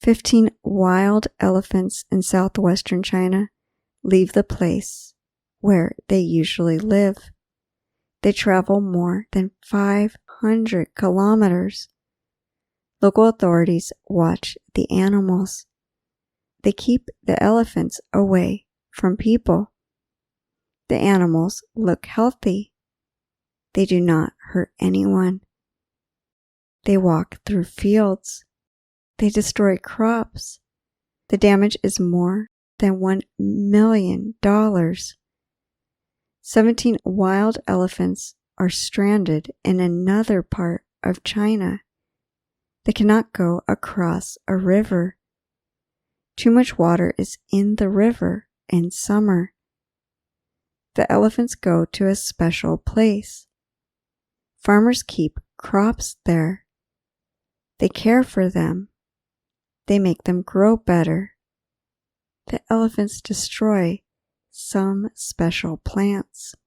15 wild elephants in southwestern China leave the place where they usually live. They travel more than 500 kilometers. Local authorities watch the animals. They keep the elephants away from people. The animals look healthy. They do not hurt anyone. They walk through fields. They destroy crops. The damage is more than $1 million. 17 wild elephants are stranded in another part of China. They cannot go across a river. Too much water is in the river in summer. The elephants go to a special place. Farmers keep crops there. They care for them. They make them grow better. The elephants destroy some special plants.